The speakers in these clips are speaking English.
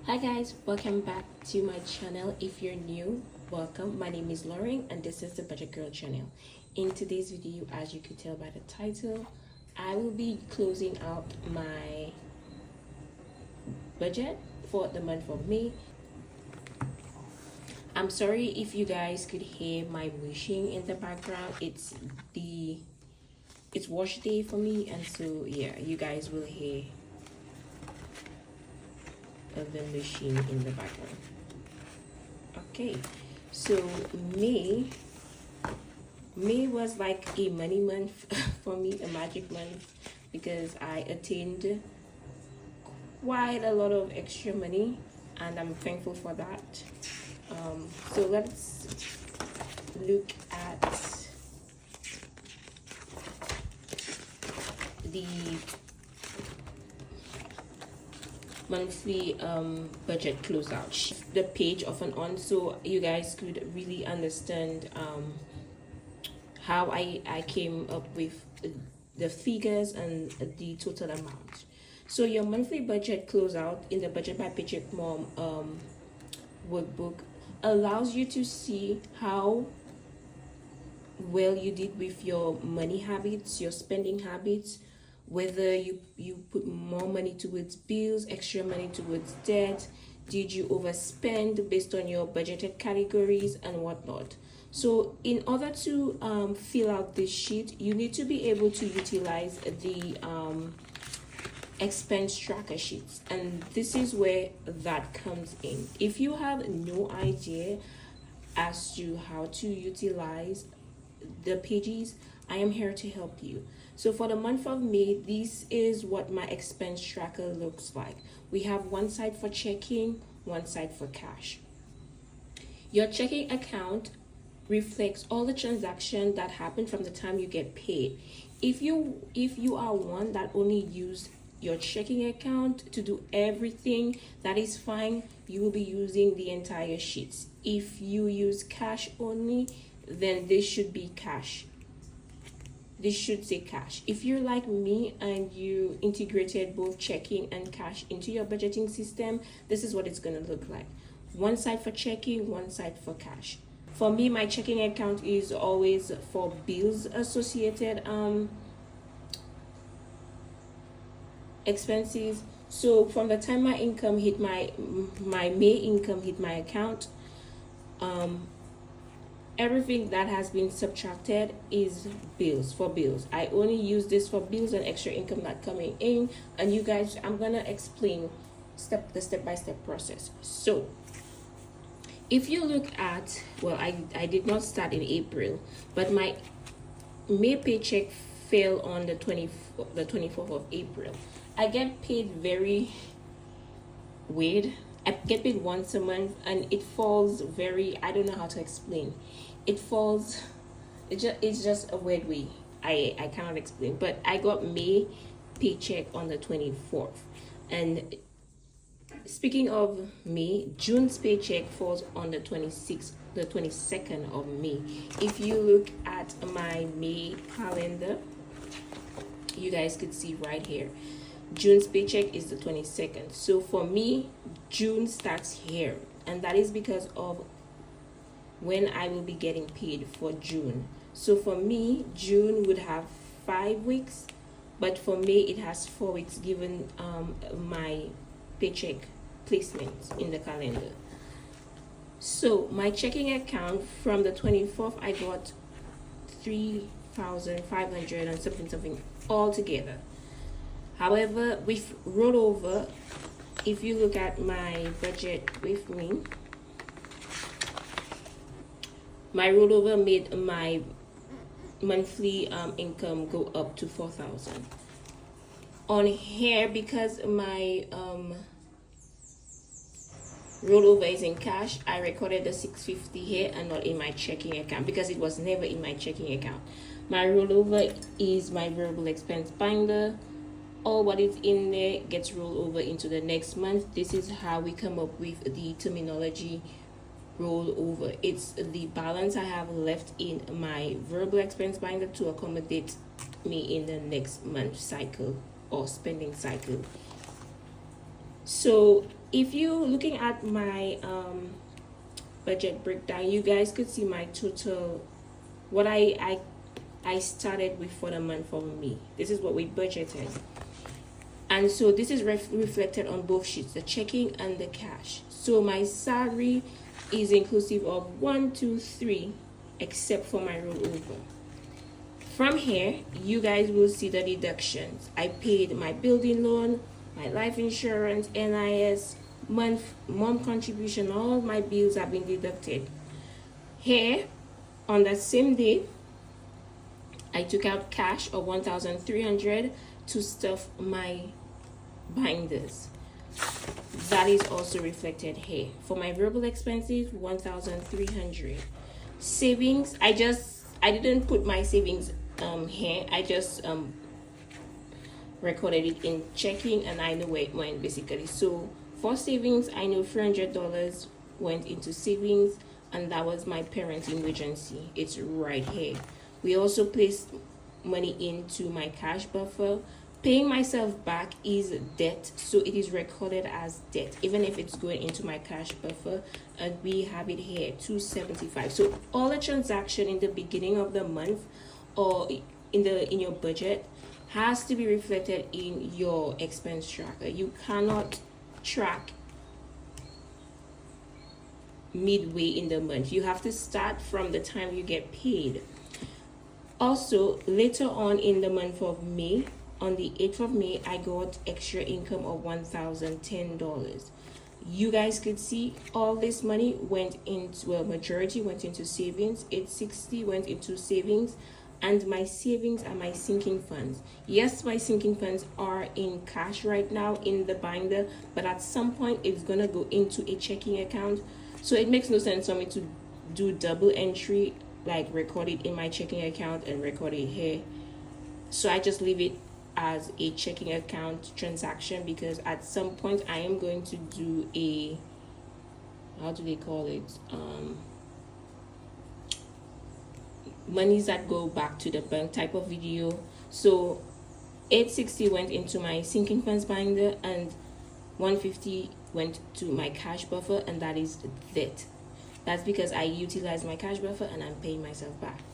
Hi guys, welcome back to my channel. If you're new, welcome. My name is Lauren and this is the Budget Girl channel. In today's video, as you could tell by the title, I will be closing out my budget for the month of May. I'm sorry if you guys could hear my wishing in the background. It's wash day for me, and so yeah, you guys will hear of the machine in the background. Okay, so May was like a money month for me, a magic month, because I attained quite a lot of extra money and I'm thankful for that. So let's look at the monthly budget closeout, the page off and on, so you guys could really understand how I came up with the figures and the total amount. So your monthly budget closeout in the Budget by Paycheck Mom workbook allows you to see how well you did with your money habits, your spending habits, whether you put more money towards bills, extra money towards debt, did you overspend based on your budgeted categories and whatnot. So in order to fill out this sheet, you need to be able to utilize the expense tracker sheets, and this is where that comes in. If you have no idea as to how to utilize the pages, I am here to help you. So for the month of May, this is what my expense tracker looks like. We have one side for checking, one side for cash. Your checking account reflects all the transactions that happen from the time you get paid. If you are one that only use your checking account to do everything, that is fine. You will be using the entire sheets. If you use cash only, then this should be cash. This should say cash. If you're like me and you integrated both checking and cash into your budgeting system, this is what it's going to look like. One side for checking, one side for cash. For me, my checking account is always for bills associated expenses. So from the time my income hit my May income hit my account, everything that has been subtracted is bills. For bills, I only use this for bills and extra income not coming in. And you guys, I'm gonna explain the step-by-step process. So if you look at, well, I did not start in April, but my May paycheck fell on the 24th of April. I get paid very weird. I get paid once a month and it falls very, I don't know how to explain. It falls, it's just a weird way. I cannot explain. But I got May paycheck on the 24th. And speaking of May, June's paycheck falls on the 22nd of May. If you look at my May calendar, you guys could see right here, June's paycheck is the 22nd. So for me, June starts here, and that is because of when I will be getting paid for June. So for me, June would have 5 weeks, but for May it has 4 weeks given my paycheck placement in the calendar. So my checking account from the 24th, I got 3,500 and something all together. However, with rollover, if you look at my budget with me, my rollover made my monthly income go up to 4,000. On here, because my rollover is in cash, I recorded the 650 here and not in my checking account because it was never in my checking account. My rollover is my variable expense binder. All what is in there gets rolled over into the next month. This is how we come up with the terminology roll over. It's the balance I have left in my variable expense binder to accommodate me in the next month cycle or spending cycle. So if you looking at my budget breakdown, you guys could see my total, what I started with for the month of May. This is what we budgeted, and so this is reflected on both sheets, the checking and the cash. So my salary is inclusive of 1, 2, 3, except for my rollover. From here, you guys will see the deductions. I paid my building loan, my life insurance, NIS, mom contribution. All of my bills have been deducted. Here, on that same day, I took out cash of $1,300 to stuff my binders. That is also reflected here. For my verbal expenses, $1,300. Savings, I didn't put my savings here. I just recorded it in checking, and I know where it went basically. So for savings, I know $300 went into savings, and that was my parenting emergency. It's right here. We also placed money into my cash buffer. Paying myself back is debt, so it is recorded as debt, even if it's going into my cash buffer, and we have it here, $275. So all the transaction in the beginning of the month or in your budget has to be reflected in your expense tracker. You cannot track midway in the month. You have to start from the time you get paid. Also, later on in the month of May, on the 8th of May, I got extra income of $1,010. You guys could see all this money went into, well, majority went into savings. $860 went into savings, and my savings are my sinking funds. Yes, my sinking funds are in cash right now in the binder, but at some point it's gonna go into a checking account. So it makes no sense for me to do double entry, like record it in my checking account and record it here. So I just leave it as a checking account transaction, because at some point I am going to do a, how do they call it, monies that go back to the bank type of video. So $860 went into my sinking funds binder, and $150 went to my cash buffer, and that is debt. That's because I utilized my cash buffer and I'm paying myself back.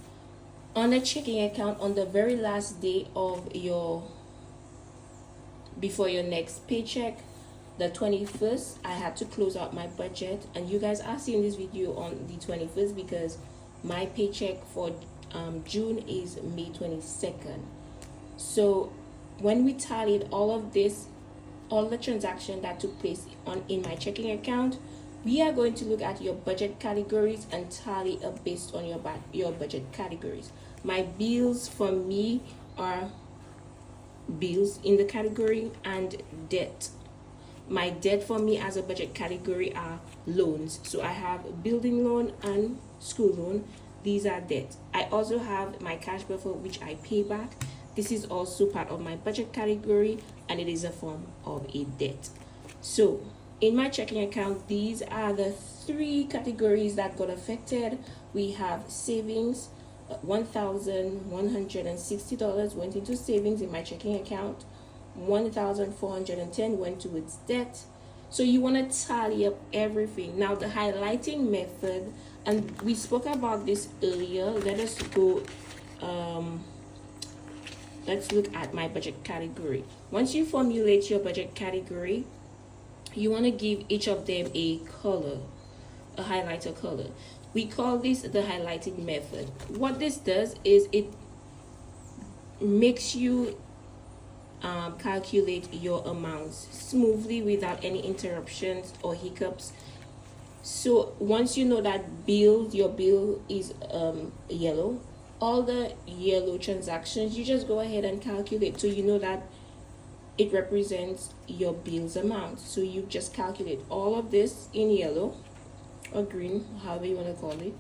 On the checking account, on the very last day of before your next paycheck, the 21st, I had to close out my budget, and you guys are seeing this video on the 21st because my paycheck for June is May 22nd. So when we tallied all of this, all the transaction that took place in my checking account, we are going to look at your budget categories and tally up based on your budget categories. My bills for me are bills in the category, and debt. My debt for me as a budget category are loans. So I have building loan and school loan. These are debt. I also have my cash buffer, which I pay back. This is also part of my budget category, and it is a form of a debt. So in my checking account, these are the 3 categories that got affected. We have savings, $1,160 went into savings in my checking account. $1,410 went towards debt. So you want to tally up everything. Now the highlighting method, and we spoke about this earlier. Let us go, let's look at my budget category. Once you formulate your budget category, you want to give each of them a color, a highlighter color. We call this the highlighting method. What this does is it makes you calculate your amounts smoothly without any interruptions or hiccups. So once you know that your bill is yellow, all the yellow transactions, you just go ahead and calculate, so you know that it represents your bill's amount. So you just calculate all of this in yellow or green, however you want to call it,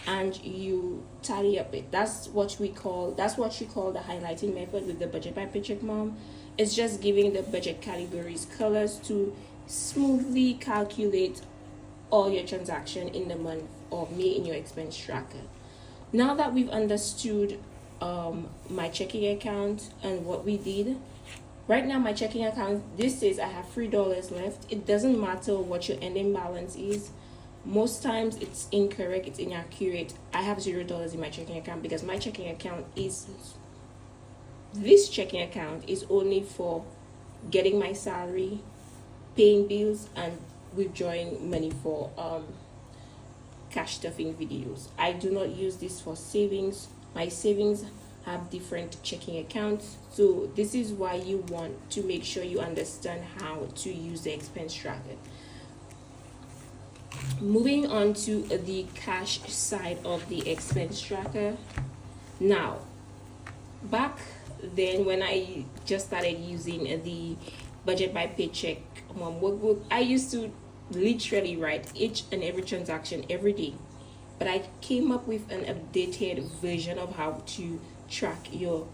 and you tally up it. That's what you call the highlighting method with the budget by Paycheck Mom. It's just giving the budget categories colors to smoothly calculate all your transaction in the month of May in your expense tracker. Now that we've understood my checking account and what we did, Right now my checking account, this says I have $3 left. It doesn't matter what your ending balance is. Most times it's incorrect, it's inaccurate. I have $0 in my checking account because my checking account is, this checking account is only for getting my salary, paying bills, and withdrawing money for cash stuffing videos. I do not use this for savings. My savings have different checking accounts, so this is why you want to make sure you understand how to use the expense tracker. Moving on to the cash side of the expense tracker. Now, back then when I just started using the budget by Paycheck workbook, I used to literally write each and every transaction every day, but I came up with an updated version of how to track your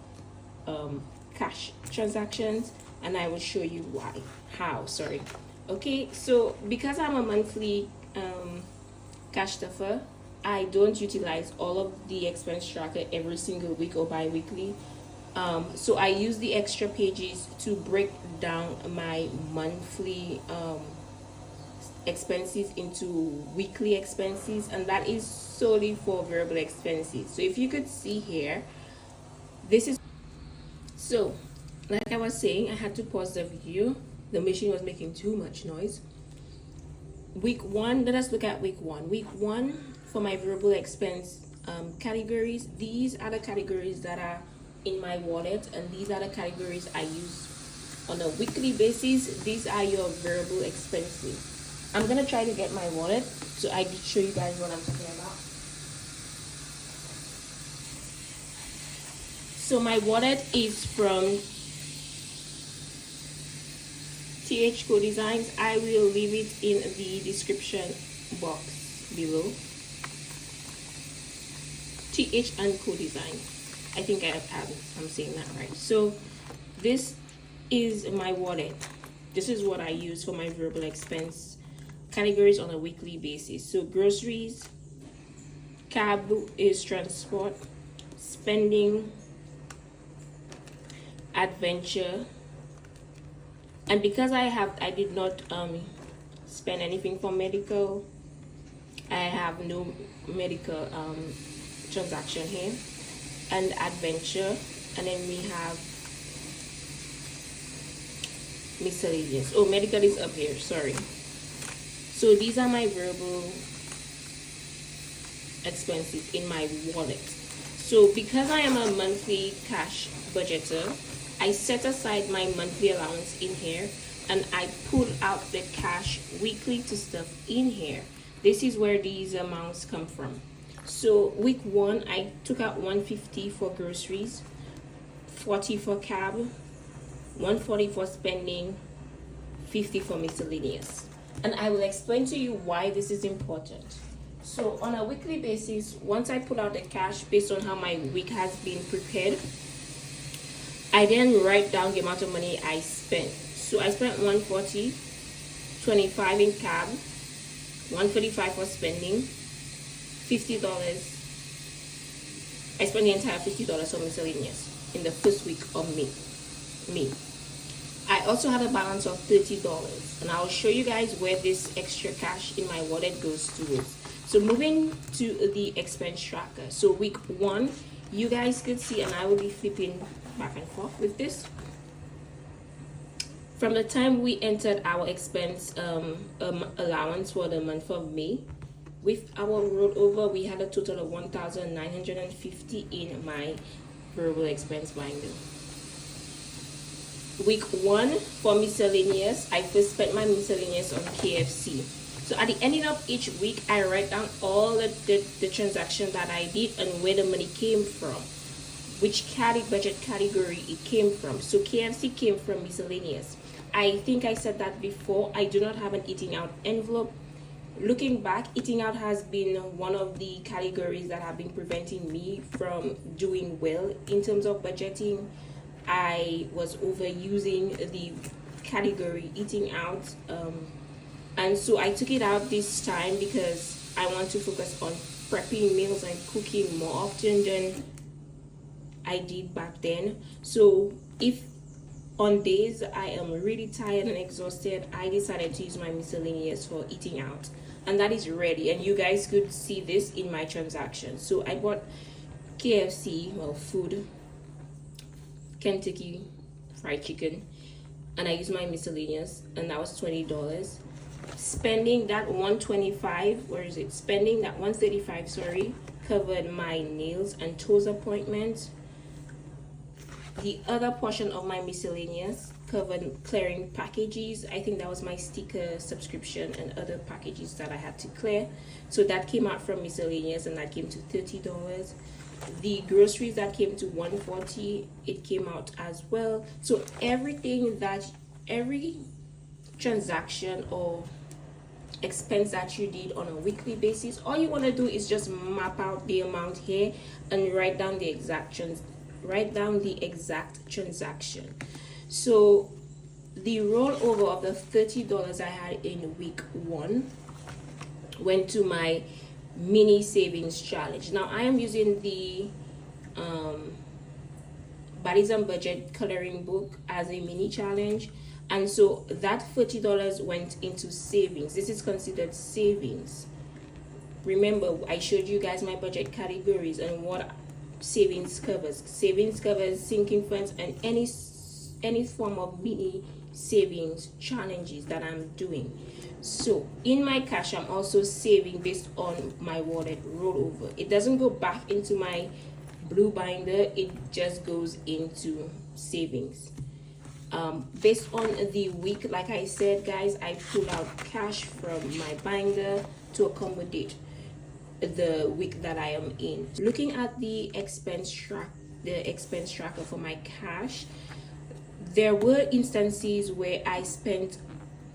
cash transactions, and I will show you how. Okay, so because I'm a monthly cash stuffer, I don't utilize all of the expense tracker every single week or bi-weekly. So I use the extra pages to break down my monthly expenses into weekly expenses, and that is solely for variable expenses. So if you could see here, this is, so like I was saying, I had to pause the video. The machine was making too much noise. Week one, let us look at week one. Week one, for my variable expense categories, these are the categories that are in my wallet, and these are the categories I use on a weekly basis. These are your variable expenses. I'm gonna try to get my wallet so I can show you guys what I'm talking about. So my wallet is from TH Co Designs. I will leave it in the description box below. TH and Co Design. I think I'm saying that right. So this is my wallet. This is what I use for my variable expense categories on a weekly basis. So groceries, cab is transport, spending, adventure, and because I did not spend anything for medical, I have no medical transaction here, and adventure, and then we have miscellaneous. Oh, medical is up here, sorry. So these are my variable expenses in my wallet. So because I am a monthly cash budgeter, I set aside my monthly allowance in here, and I pull out the cash weekly to stuff in here. This is where these amounts come from. So week one, I took out $150 for groceries, $40 for cab, $140 for spending, $50 for miscellaneous. And I will explain to you why this is important. So on a weekly basis, once I pull out the cash based on how my week has been prepared, I then write down the amount of money I spent. So I spent $140, $25 in cab, $145 for spending, $50. I spent the entire $50 on miscellaneous in the first week of May. I also had a balance of $30, and I'll show you guys where this extra cash in my wallet goes towards. So moving to the expense tracker. So week one, you guys could see, and I will be flipping back and forth with this. From the time we entered our expense allowance for the month of May, with our rollover, we had a total of $1,950 in my variable expense binder. Week one, for miscellaneous, I first spent my miscellaneous on KFC. So at the ending of each week, I write down all the transactions that I did and where the money came from, which budget category it came from. So KFC came from miscellaneous. I think I said that before. I do not have an eating out envelope. Looking back, eating out has been one of the categories that have been preventing me from doing well in terms of budgeting. I was overusing the category eating out, and so I took it out this time because I want to focus on prepping meals and cooking more often than I did back then. So if On days I am really tired and exhausted, I decided to use my miscellaneous for eating out, and that is ready, and you guys could see this in my transaction. So I bought KFC, well, food, Kentucky Fried Chicken, and I used my miscellaneous, and that was $20. Spending that 125, where is it? Spending that 135, sorry, covered my nails and toes appointments. The other portion of my miscellaneous covered clearing packages. I think that was my sticker subscription and other packages that I had to clear. So that came out from miscellaneous, and that came to $30. The groceries that came to $140, it came out as well. So every transaction or expense that you did on a weekly basis, all you want to do is just map out the amount here and write down the exact transaction. So the rollover of the $30 I had in week 1 went to my mini savings challenge. Now I am using the Bodies and Budget coloring book as a mini challenge, and so that $40 went into savings. This is considered savings. Remember, I showed you guys my budget categories and what savings covers. Savings covers sinking funds and any form of mini savings challenges that I'm doing. So in my cash, I'm also saving based on my wallet rollover. It doesn't go back into my blue binder, it just goes into savings. Based on the week, like I said, guys, I pulled out cash from my binder to accommodate the week that I am in. Looking at the expense tracker for my cash, there were instances where I spent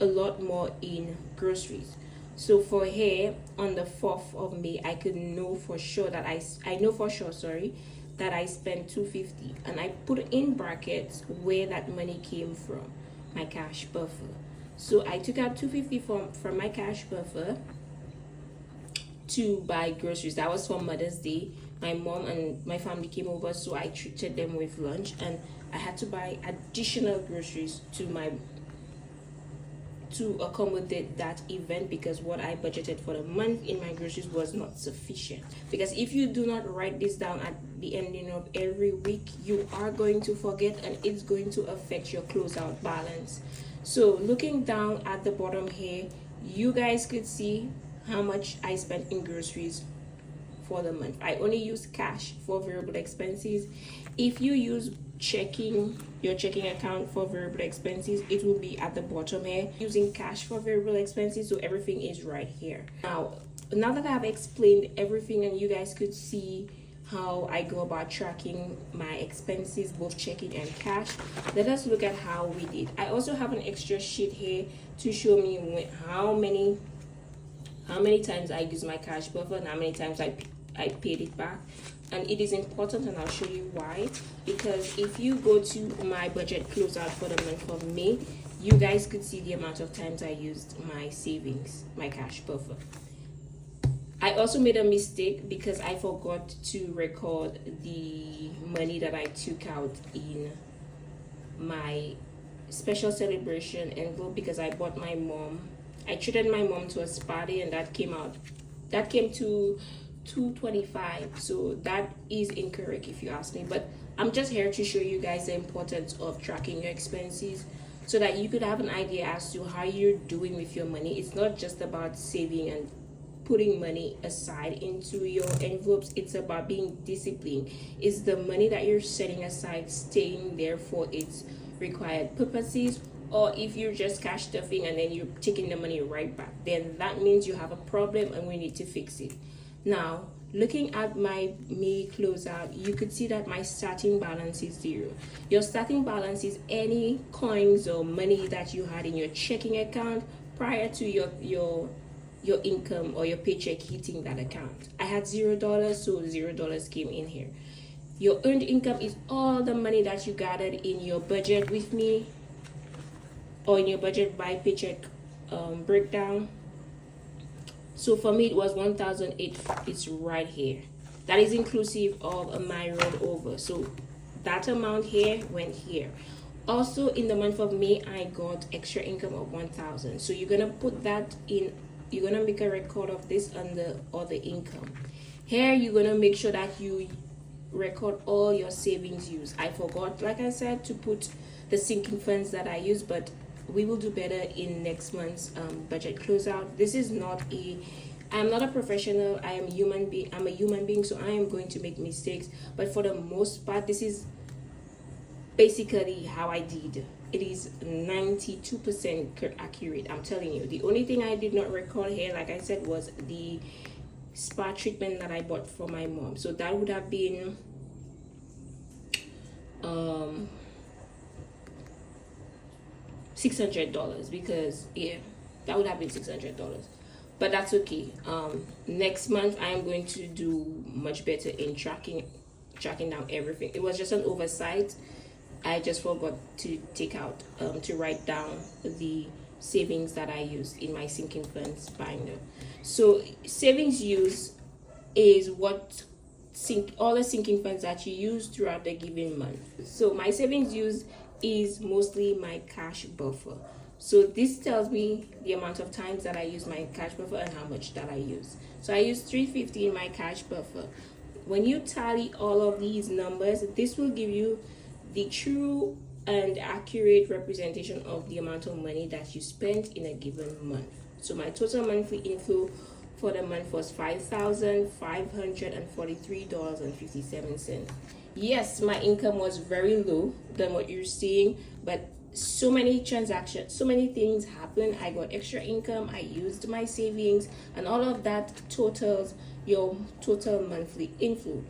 a lot more in groceries. So for here on the 4th of May, I could know for sure that I know for sure, sorry, that I spent $250, and I put in brackets where that money came from, my cash buffer. So I took out $250 from my cash buffer to buy groceries. That was for Mother's Day. My mom and my family came over, so I treated them with lunch, and I had to buy additional groceries to accommodate that event, because what I budgeted for the month in my groceries was not sufficient. Because if you do not write this down at the ending of every week, you are going to forget, and it's going to affect your closeout balance. So looking down at the bottom here, you guys could see how much I spent in groceries for the month. I only use cash for variable expenses. If you use your checking account for variable expenses, it will be at the bottom here. Using cash for variable expenses, so everything is right here. Now that I have explained everything and you guys could see how I go about tracking my expenses, both checking and cash, let us look at how we did. I also have an extra sheet here to show me how many times I use my cash buffer and how many times I paid it back. And it is important, and I'll show you why. Because if you go to my budget closeout for the month of May, you guys could see the amount of times I used my savings, my cash buffer. I also made a mistake because I forgot to record the money that I took out in my special celebration envelope, because I treated my mom to a spa day, and that came to $225. So that is incorrect if you ask me, but I'm just here to show you guys the importance of tracking your expenses so that you could have an idea as to how you're doing with your money. It's not just about saving and putting money aside into your envelopes. It's about being disciplined. Is the money that you're setting aside staying there for its required purposes? Or if you're just cash stuffing and then you're taking the money right back, then that means you have a problem and we need to fix it. Now, looking at my May closeout, you could see that my starting balance is 0. Your starting balance is any coins or money that you had in your checking account prior to your income or your paycheck hitting that account. I had $0, so $0 came in here. Your earned income is all the money that you gathered in your budget with me, or in your budget by paycheck breakdown. So for me, it was $1,008. It's right here. That is inclusive of my rollover. So that amount here went here. Also, in the month of May, I got extra income of 1,000. So you're gonna put that in. You're gonna make a record of this under other income. Here, you're gonna make sure that you record all your savings use. I forgot, like I said, to put the sinking funds that I use, but we will do better in next month's budget closeout. This is not a I'm not a professional. I'm a human being, so I am going to make mistakes, but for the most part, this is basically how I did. It is 92% accurate. I'm telling you. The only thing I did not record here, like I said, was the spa treatment that I bought for my mom. So that would have been $600, because that would have been $600. But that's okay. Next month I am going to do much better in tracking down everything. It was just an oversight. I just forgot to to write down the savings that I used in my sinking funds binder. So savings use is what all the sinking funds that you use throughout the given month. So my savings use is mostly my cash buffer. So this tells me the amount of times that I use my cash buffer and how much that I use. So I use $350 in my cash buffer. When you tally all of these numbers, this will give you the true and accurate representation of the amount of money that you spent in a given month. So my total monthly inflow for the month was $5,543.57. Yes, my income was very low than what you're seeing, but so many transactions, so many things happened. I got extra income, I used my savings, and all of that totals your total monthly inflow.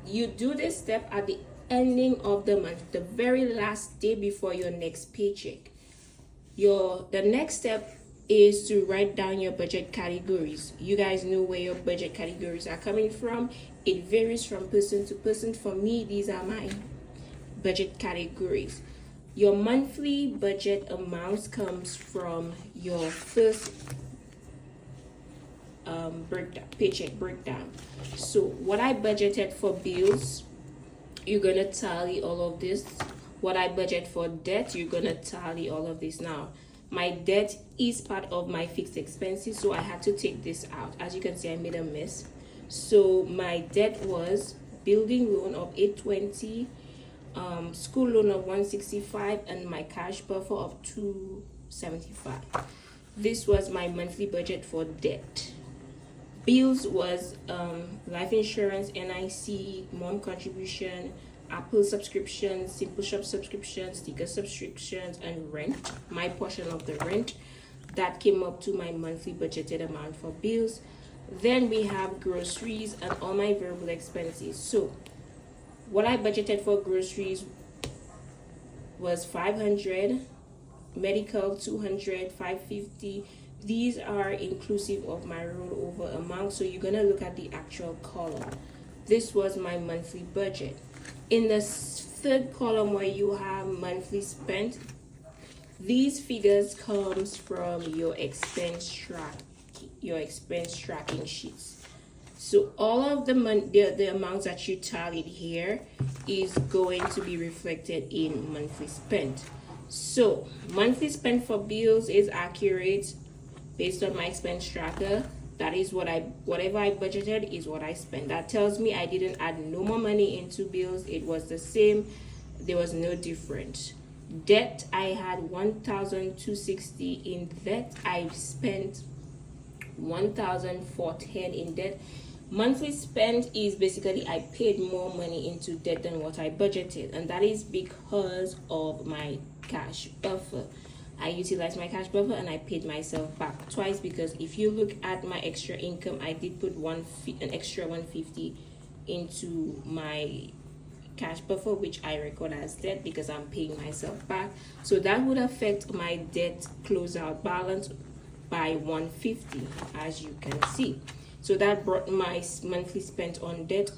You do this step at the ending of the month, the very last day before your next paycheck. The next step is to write down your budget categories. You guys know where your budget categories are coming from. It varies from person to person. For me, these are my budget categories. Your monthly budget amounts comes from your first paycheck breakdown. So what I budgeted for bills, you're gonna tally all of this. What I budget for debt, you're gonna tally all of this. Now my debt is part of my fixed expenses, so I had to take this out. As you can see, I made a mess. So my debt was building loan of $820, school loan of $165, and my cash buffer of $275. This was my monthly budget for debt. Bills was life insurance, NIC, mom contribution, Apple subscriptions, Simple Shop subscriptions, sticker subscriptions, and rent. My portion of the rent that came up to my monthly budgeted amount for bills. Then we have groceries and all my variable expenses. So what I budgeted for groceries was $500, medical $200, $550. These are inclusive of my rollover amount, so you're gonna look at the actual column. This was my monthly budget. In the third column where you have monthly spent, these figures comes from your expense tracking sheets. So all of the amounts that you tallied here is going to be reflected in monthly spent. So monthly spent for bills is accurate based on my expense tracker. That is whatever I budgeted is what I spent. That tells me I didn't add no more money into bills. It was the same. There was no difference. Debt, I had $1,260 in debt. I spent $1,410 in debt. Monthly spent is basically I paid more money into debt than what I budgeted, and that is because of my cash buffer. I utilized my cash buffer and I paid myself back twice, because if you look at my extra income, I did put an extra $150 into my cash buffer, which I record as debt because I'm paying myself back. So that would affect my debt closeout balance by $150, as you can see. So that brought my monthly spent on debt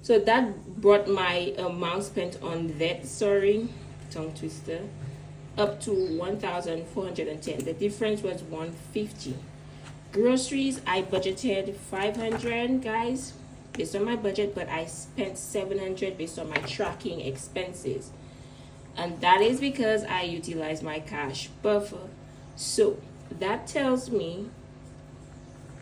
So that brought my amount spent on debt, tongue twister, up to $1,410. The difference was $150. Groceries, I budgeted $500, guys. based on my budget, but I spent 700 based on my tracking expenses. And that is because I utilize my cash buffer. So that tells me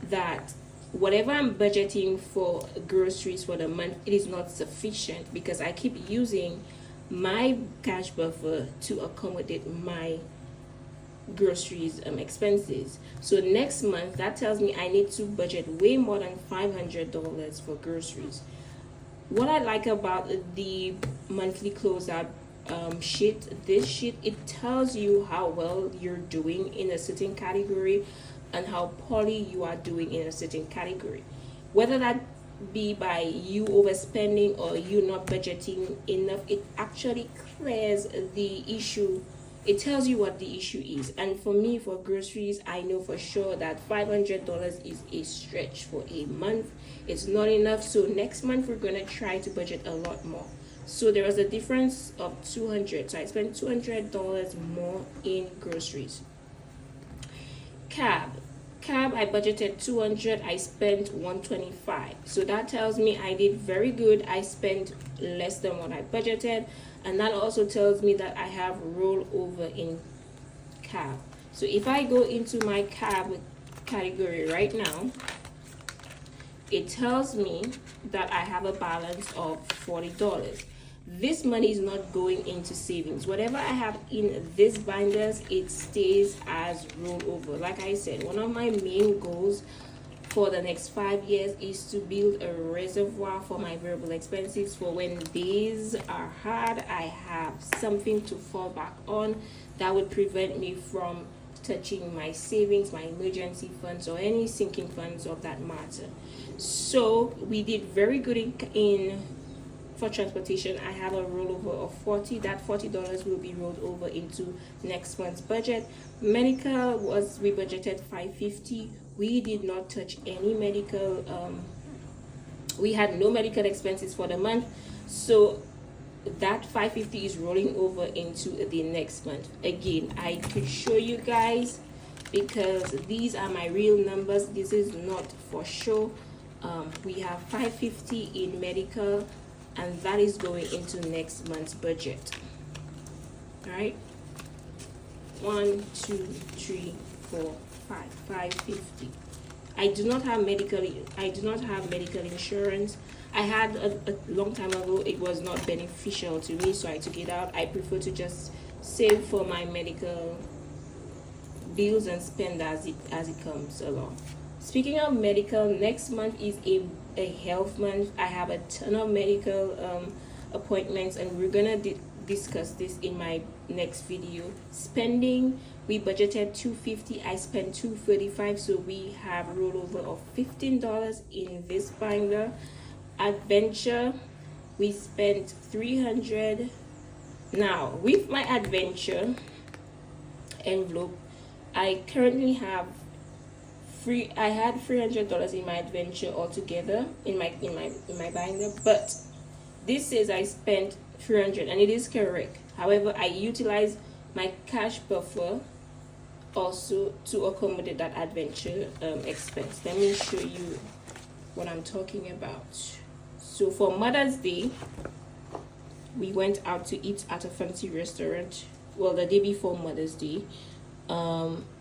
that whatever I'm budgeting for groceries for the month, it is not sufficient because I keep using my cash buffer to accommodate my groceries expenses. So next month, that tells me I need to budget way more than $500 for groceries. What I like about the monthly closeout sheet, this sheet, it tells you how well you're doing in a certain category and how poorly you are doing in a certain category, whether that be by you overspending or you not budgeting enough. It actually clears the issue. It tells you what the issue is. And for me, for groceries, I know for sure that $500 is a stretch for a month. It's not enough. So next month we're gonna try to budget a lot more. So there was a difference of $200. So I spent $200 more in groceries. Cab, I budgeted $200. I spent $125. So that tells me I did very good. I spent less than what I budgeted, and that also tells me that I have rollover in cab. So if I go into my cab category right now, it tells me that I have a balance of $40. This money is not going into savings. Whatever I have in this binders, it stays as rollover. Like I said, one of my main goals for the next 5 years is to build a reservoir for my variable expenses, for when days are hard, I have something to fall back on that would prevent me from touching my savings, my emergency funds, or any sinking funds of that matter. So we did very good in for transportation. I have a rollover of 40. That $40 will be rolled over into next month's budget. Medical was, we budgeted $550. We did not touch any medical. We had no medical expenses for the month, so that $550 is rolling over into the next month. Again, I could show you guys because these are my real numbers. This is not for sure. We have $550 in medical, and that is going into next month's budget. All right, 1 2 3 4 550. I do not have medical insurance. I had a long time ago. It was not beneficial to me, so I took it out. I prefer to just save for my medical bills and spend as it comes along. Speaking of medical, next month is a health month. I have a ton of medical appointments, and we're gonna discuss this in my next video. Spending, we budgeted $250. I spent $235, so we have rollover of $15 in this binder. Adventure, we spent $300. Now with my adventure envelope, I currently have I had $300 in my adventure altogether in my binder, but this says I spent $300, and it is correct. However, I utilized my cash buffer also to accommodate that adventure expense. Let me show you what I'm talking about. So for Mother's Day, we went out to eat at a fancy restaurant, well, the day before Mother's Day,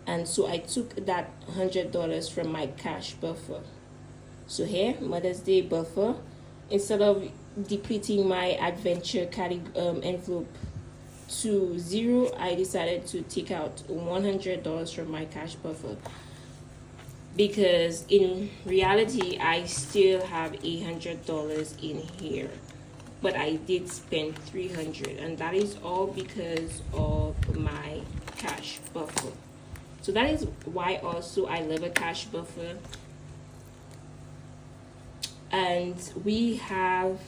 and so I took that $100 from my cash buffer. So here, Mother's Day buffer, instead of depleting my adventure envelope to zero, I decided to take out $100 from my cash buffer, because in reality I still have $100 in here, but I did spend $300, and that is all because of my cash buffer. So that is why also I love a cash buffer. And we have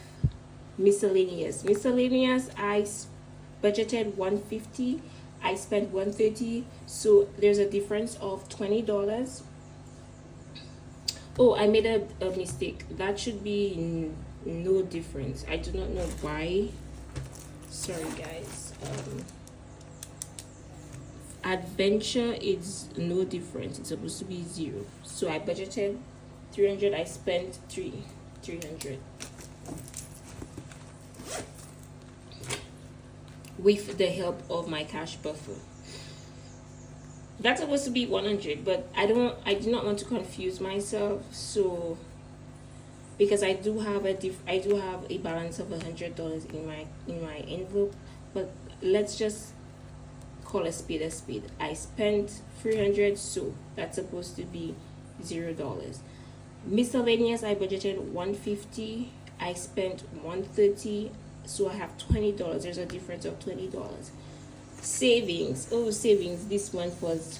miscellaneous. I budgeted $150. I spent $130, so there's a difference of $20. Oh, I made a mistake. That should be no difference. I do not know why. Sorry guys. Adventure is no difference. It's supposed to be zero. So I budgeted $300. I spent 300 with the help of my cash buffer. That's supposed to be 100, but I do not want to confuse myself, so because I do have a balance of $100 in my envelope, but let's just call a spade a spade. I spent 300, so that's supposed to be $0. Miscellaneous, I budgeted 150, I spent 130, so I have $20. There's a difference of $20. Savings, savings this month was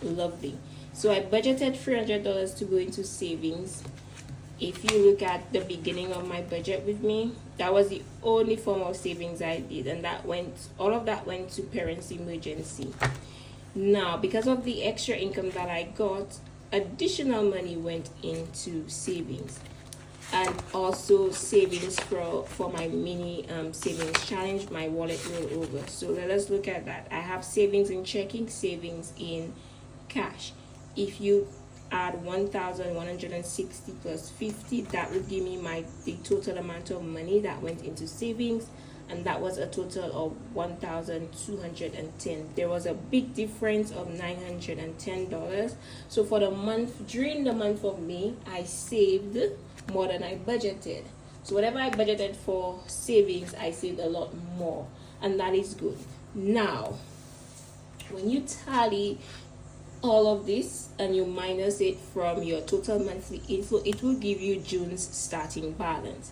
lovely. So I budgeted $300 to go into savings. If you look at the beginning of my budget with me, that was the only form of savings I did, and all of that went to parents' emergency. Now, because of the extra income that I got, additional money went into savings, and also savings for my mini savings challenge, my wallet rollover. So let us look at that. I have savings in checking, savings in cash. If you add 1,160 plus 50, that would give me the total amount of money that went into savings, and that was a total of 1,210. There was a big difference of $910. So for the month, during the month of May, I saved more than I budgeted. So whatever I budgeted for savings, I saved a lot more, and that is good. Now, when you tally all of this and you minus it from your total monthly inflow, it will give you June's starting balance.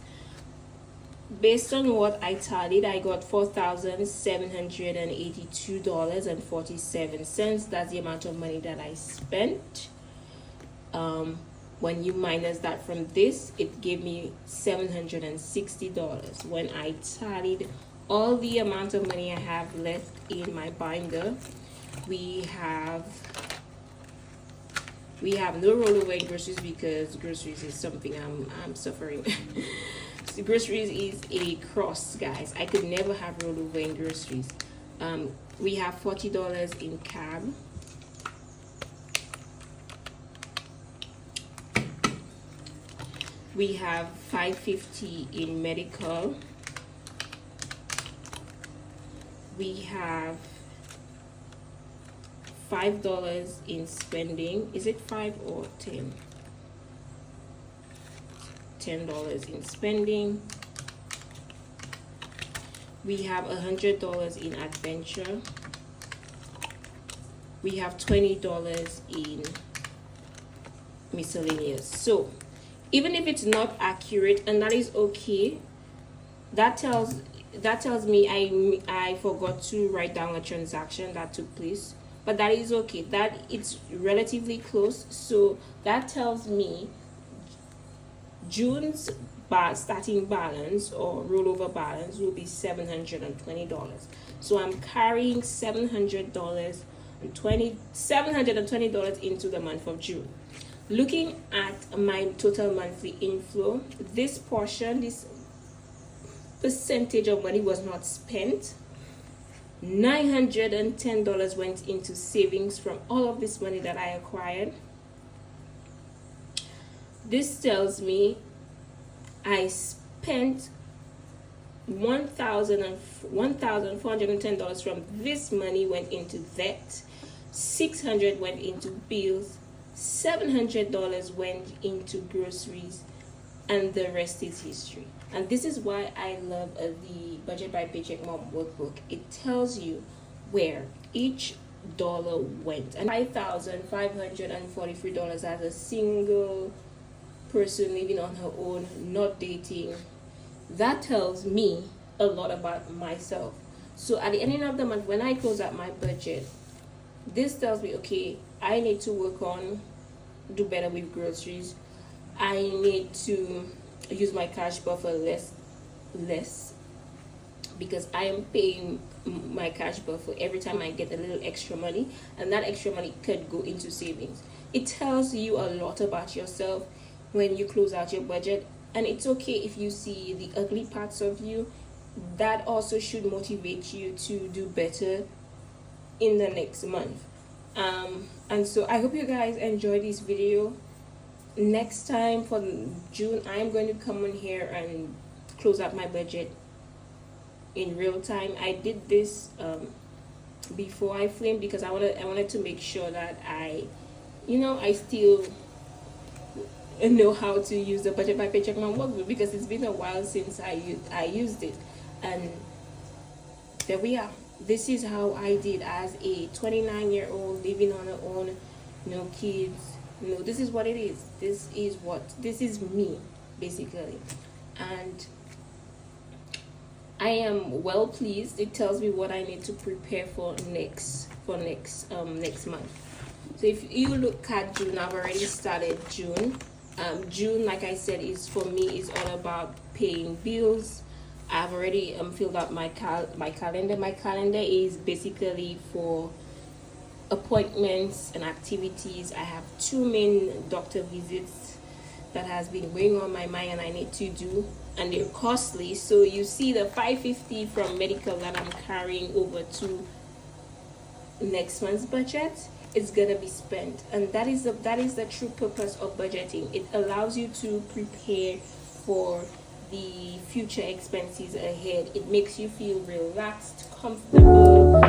Based on what I tallied, I got $4,782.47. That's the amount of money that I spent. When you minus that from this, it gave me $760. When I tallied all the amount of money I have left in my binder, we have no rollover in groceries, because groceries is something I'm suffering. So groceries is a cross, guys. I could never have rollover in groceries. We have $40 in cab. We have $550 in medical. We have $5 in spending. Is it 5 or 10? $10 in spending. We have $100 in adventure. We have $20 in miscellaneous. So even if it's not accurate, and that is okay, that tells me I forgot to write down a transaction that took place, but that is okay. That it's relatively close. So that tells me June's starting balance or rollover balance will be $720. So I'm carrying $720 into the month of June. Looking at my total monthly inflow, this percentage of money was not spent. $910 went into savings from all of this money that I acquired. This tells me I spent $1,410 from this money went into that. $600 went into bills. $700 went into groceries, and the rest is history. And this is why I love the Budget by Paycheck Mom workbook. It tells you where each dollar went. And $5,543 as a single person living on her own, not dating. That tells me a lot about myself. So at the ending of the month, when I close out my budget, this tells me, okay, I need to do better with groceries. I need to use my cash buffer less because I am paying my cash buffer every time I get a little extra money, and that extra money could go into savings. It tells you a lot about yourself when you close out your budget, and it's okay if you see the ugly parts of you. That also should motivate you to do better in the next month. And so I hope you guys enjoyed this video. next time for June, I'm going to come on here and close out my budget in real time. I did this before I filmed because I wanted to make sure that I still know how to use the budget by Paycheck on Workbook, because it's been a while since I used it. And there we are. This is how I did as a 29-year-old living on her own, no kids. No, this is what it is. This is me, basically. And I am well pleased. It tells me what I need to prepare for next month. So if you look at June, I've already started June. June, like I said, is for me is all about paying bills. I've already filled out my calendar. My calendar is basically for appointments and activities. I have 2 main doctor visits that has been weighing on my mind and I need to do, and they're costly. So you see the $550 from medical that I'm carrying over to next month's budget is gonna be spent, and that is the true purpose of budgeting. It allows you to prepare for the future expenses ahead. It makes you feel relaxed, comfortable,